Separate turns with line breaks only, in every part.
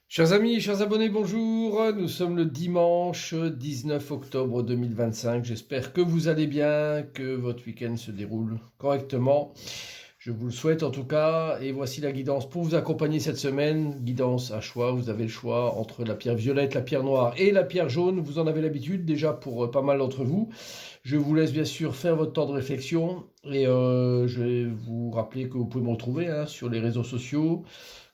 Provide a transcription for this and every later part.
Chers amis, chers abonnés, bonjour. Nous sommes le dimanche 19 octobre 2025. J'espère que vous allez bien, que votre week-end se déroule correctement. Je vous le souhaite en tout cas. Et voici la guidance pour vous accompagner cette semaine. Guidance à choix. Vous avez le choix entre la pierre violette, la pierre noire et la pierre jaune. Vous en avez l'habitude déjà pour pas mal d'entre vous. Je vous laisse bien sûr faire votre temps de réflexion. Et je vais vous rappeler que vous pouvez me retrouver sur les réseaux sociaux,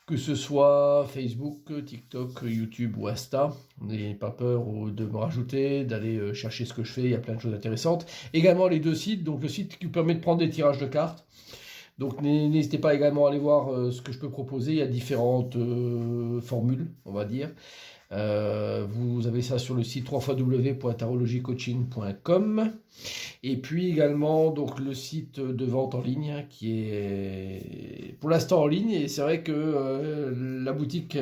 que ce soit Facebook, TikTok, YouTube ou Insta. N'ayez pas peur de me rajouter, d'aller chercher ce que je fais, il y a plein de choses intéressantes. Également les deux sites, donc le site qui vous permet de prendre des tirages de cartes. Donc n'hésitez pas également à aller voir ce que je peux proposer, il y a différentes formules, on va dire. Vous avez ça sur le site www.tarologycoaching.com. Et puis également donc le site de vente en ligne qui est pour l'instant en ligne, et c'est vrai que la boutique,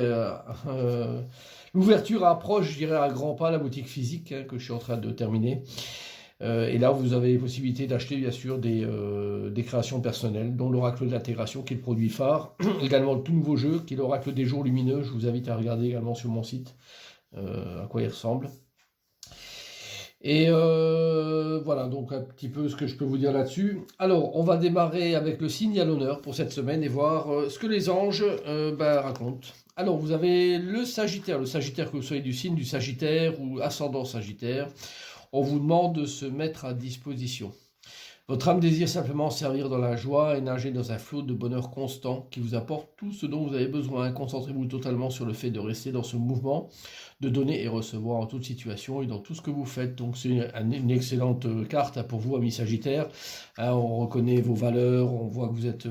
l'ouverture approche, je dirais à grands pas, la boutique physique que je suis en train de terminer. Et là vous avez possibilité d'acheter bien sûr des créations personnelles, dont l'Oracle de l'intégration qui est le produit phare, également le tout nouveau jeu qui est l'Oracle des jours lumineux. Je vous invite à regarder également sur mon site à quoi il ressemble. Et voilà, donc un petit peu ce que je peux vous dire là-dessus. Alors, on va démarrer avec le signe à l'honneur pour cette semaine et voir ce que les anges racontent. Alors, vous avez le Sagittaire que vous soyez du signe du Sagittaire ou ascendant Sagittaire. On vous demande de se mettre à disposition. Votre âme désire simplement servir dans la joie et nager dans un flot de bonheur constant qui vous apporte tout ce dont vous avez besoin. Concentrez-vous totalement sur le fait de rester dans ce mouvement, de donner et recevoir en toute situation et dans tout ce que vous faites. Donc c'est une excellente carte pour vous, amis Sagittaire. On reconnaît vos valeurs, on voit que vous êtes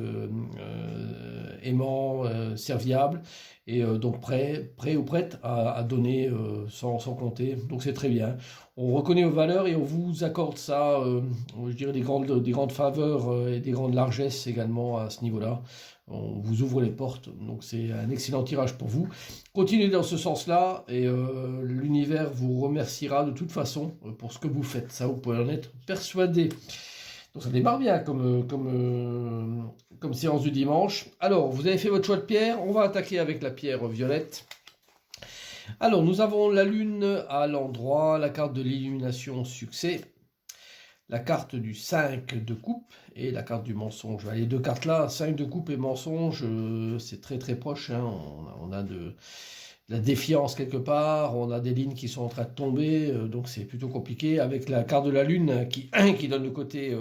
aimant, serviable, et donc prêt ou prête à donner sans compter. Donc c'est très bien. On reconnaît vos valeurs et on vous accorde ça, je dirais des grandes faveurs et des grandes largesses également à ce niveau-là. On vous ouvre les portes, donc c'est un excellent tirage pour vous. Continuez dans ce sens-là et l'univers vous remerciera de toute façon pour ce que vous faites. Ça, vous pouvez en être persuadé. Donc ça démarre bien comme séance du dimanche. Alors, vous avez fait votre choix de pierre. On va attaquer avec la pierre violette. Alors, nous avons la lune à l'endroit, la carte de l'illumination succès, la carte du 5 de coupe et la carte du mensonge. Les deux cartes là, 5 de coupe et mensonge, c'est très très proche. On a de la défiance quelque part, on a des lignes qui sont en train de tomber, donc c'est plutôt compliqué. Avec la carte de la lune qui donne le côté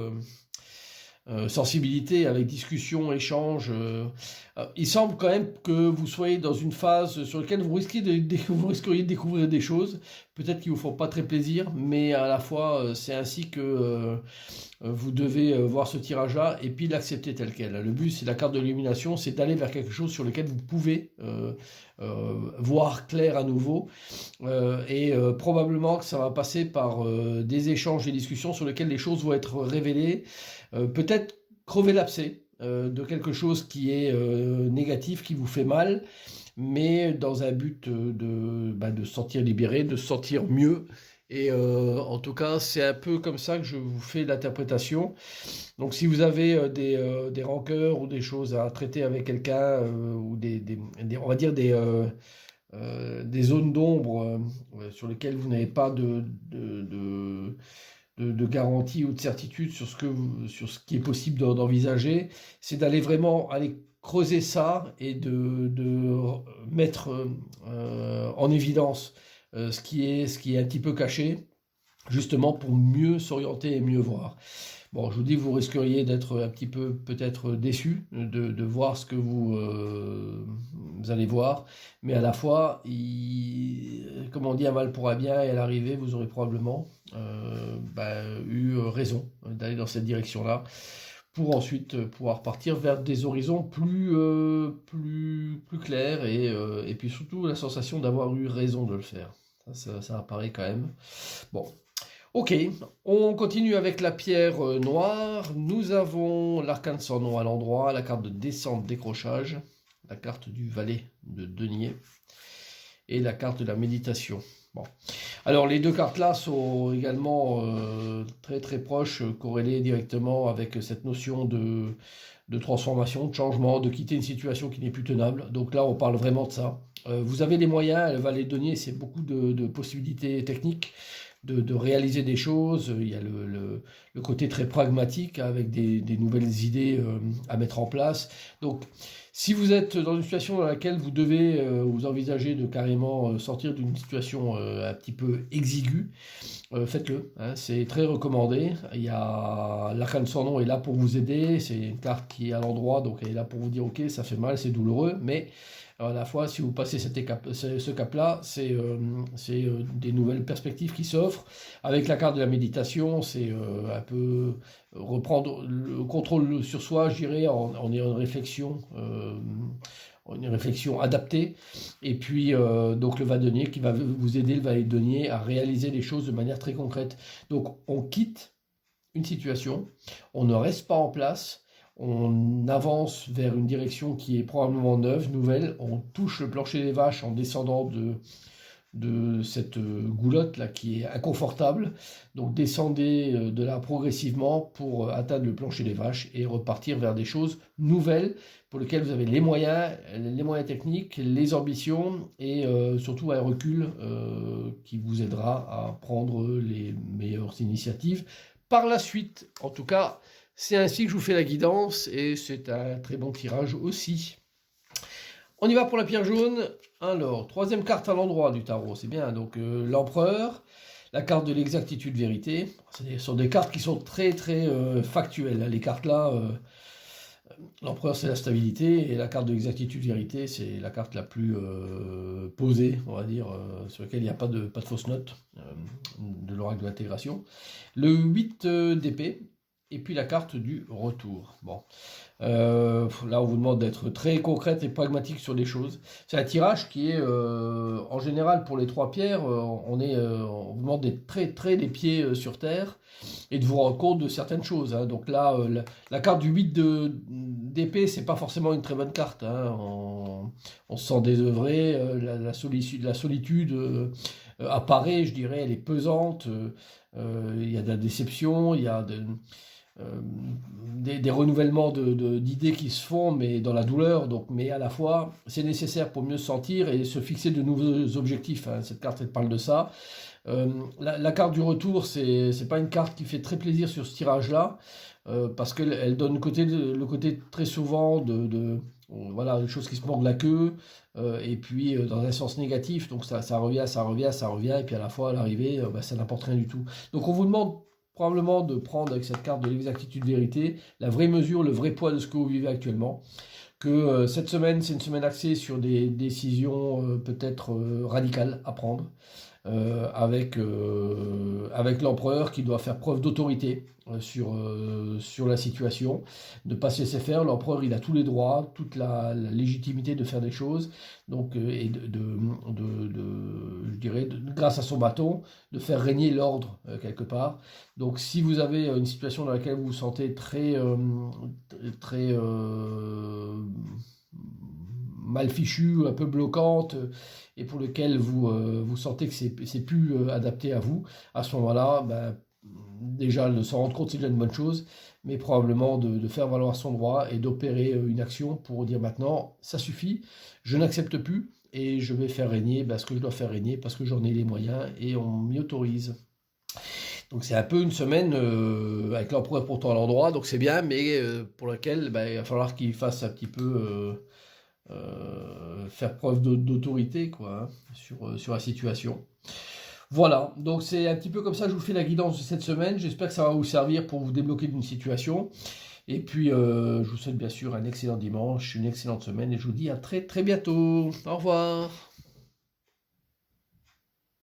sensibilité avec discussion, échange. Il semble quand même que vous soyez dans une phase sur laquelle vous risqueriez de découvrir des choses, peut-être qui vous font pas très plaisir, mais à la fois c'est ainsi que vous devez voir ce tirage-là et puis l'accepter tel quel. Le but, c'est la carte de l'illumination, c'est d'aller vers quelque chose sur lequel vous pouvez voir clair à nouveau, et probablement que ça va passer par des échanges, des discussions sur lesquels les choses vont être révélées. Peut-être crever l'abcès de quelque chose qui est négatif, qui vous fait mal, mais dans un but de se sentir libéré, de se sentir mieux. Et en tout cas, c'est un peu comme ça que je vous fais l'interprétation. Donc si vous avez des rancœurs ou des choses à traiter avec quelqu'un, ou on va dire des zones d'ombre sur lesquelles vous n'avez pas de garantie ou de certitude sur sur ce qui est possible d'envisager, c'est d'aller vraiment aller creuser ça et de mettre en évidence ce qui est un petit peu caché, justement pour mieux s'orienter et mieux voir. Bon, je vous dis, vous risqueriez d'être un petit peu peut-être déçu de voir ce que vous allez voir, mais à la fois, comme on dit, un mal pour un bien, et à l'arrivée, vous aurez probablement eu raison d'aller dans cette direction-là, pour ensuite pouvoir partir vers des horizons plus clairs, et puis surtout la sensation d'avoir eu raison de le faire. Ça apparaît quand même. Bon. Ok, on continue avec la pierre noire. Nous avons l'arcane sans nom à l'endroit, la carte de descente décrochage, la carte du valet de denier et la carte de la méditation. Bon. Alors les deux cartes là sont également très très proches, corrélées directement avec cette notion de transformation, de changement, de quitter une situation qui n'est plus tenable. Donc là on parle vraiment de ça. Vous avez les moyens, elle va les donner, c'est beaucoup de possibilités techniques de réaliser des choses. Il y a le côté très pragmatique avec des nouvelles idées à mettre en place. Donc, si vous êtes dans une situation dans laquelle vous devez vous envisager de carrément sortir d'une situation un petit peu exiguë, faites-le, hein, c'est très recommandé. Il y a l'arcane sans nom est là pour vous aider, c'est une carte qui est à l'endroit, donc elle est là pour vous dire ok, ça fait mal, c'est douloureux, mais à la fois, si vous passez ce cap-là, c'est des nouvelles perspectives qui s'offrent. Avec la carte de la méditation, c'est un peu reprendre le contrôle sur soi, je dirais, en ayant une réflexion adaptée. Et puis, donc le va-denier qui va vous aider, le va-denier, à réaliser les choses de manière très concrète. Donc, on quitte une situation, on ne reste pas en place, on avance vers une direction qui est probablement neuve, nouvelle, on touche le plancher des vaches en descendant de cette goulotte là qui est inconfortable. Donc descendez de là progressivement pour atteindre le plancher des vaches et repartir vers des choses nouvelles pour lesquelles vous avez les moyens techniques, les ambitions et surtout un recul qui vous aidera à prendre les meilleures initiatives par la suite. En tout cas, c'est ainsi que je vous fais la guidance et c'est un très bon tirage aussi. On y va pour la pierre jaune. Alors, troisième carte à l'endroit du tarot, c'est bien. Donc, l'empereur, la carte de l'exactitude vérité. Ce sont des cartes qui sont très factuelles. Les cartes là, l'empereur c'est la stabilité et la carte de l'exactitude vérité, c'est la carte la plus posée, on va dire, sur laquelle il n'y a pas de fausse note de l'oracle de l'intégration. Le 8 d'épée. Et puis la carte du retour. Bon, là on vous demande d'être très concrète et pragmatique sur les choses. C'est un tirage qui est, en général pour les trois pierres, on vous demande d'être très les pieds sur terre et de vous rendre compte de certaines choses. Hein. Donc là, la carte du 8 d'épée, c'est pas forcément une très bonne carte. Hein. On se sent désœuvré, la solitude apparaît, je dirais, elle est pesante. Il y a de la déception, il y a des renouvellements d'idées qui se font, mais dans la douleur. Donc, mais à la fois, c'est nécessaire pour mieux se sentir et se fixer de nouveaux objectifs. Hein. Cette carte, elle parle de ça. La carte du retour, c'est pas une carte qui fait très plaisir sur ce tirage-là, parce qu'elle donne le côté très souvent voilà, des choses qui se mordent la queue, et puis dans un sens négatif. Donc ça revient, et puis à la fois à l'arrivée, ça n'apporte rien du tout. Donc on vous demande probablement de prendre avec cette carte de l'exactitude vérité la vraie mesure, le vrai poids de ce que vous vivez actuellement. Que cette semaine, c'est une semaine axée sur des décisions peut-être radicales à prendre, avec l'empereur qui doit faire preuve d'autorité sur la situation, de ne pas se laisser faire. L'empereur, il a tous les droits, toute la légitimité de faire des choses, donc, et je dirais, grâce à son bâton, de faire régner l'ordre quelque part. Donc si vous avez une situation dans laquelle vous vous sentez très mal fichue, un peu bloquante, et pour lequel vous sentez que c'est plus adapté à vous, à ce moment-là, déjà de s'en rendre compte, c'est déjà une bonne chose, mais probablement de faire valoir son droit et d'opérer une action pour dire maintenant, ça suffit, je n'accepte plus, et je vais faire régner ce que je dois faire régner, parce que j'en ai les moyens, et on m'y autorise. Donc c'est un peu une semaine avec l'empereur pourtant à l'endroit, donc c'est bien, mais pour laquelle il va falloir qu'il fasse un petit peu faire preuve d'autorité quoi, hein, sur la situation. Voilà, donc c'est un petit peu comme ça que je vous fais la guidance de cette semaine. J'espère que ça va vous servir pour vous débloquer d'une situation. Et puis je vous souhaite bien sûr un excellent dimanche, une excellente semaine et je vous dis à très bientôt. Au revoir.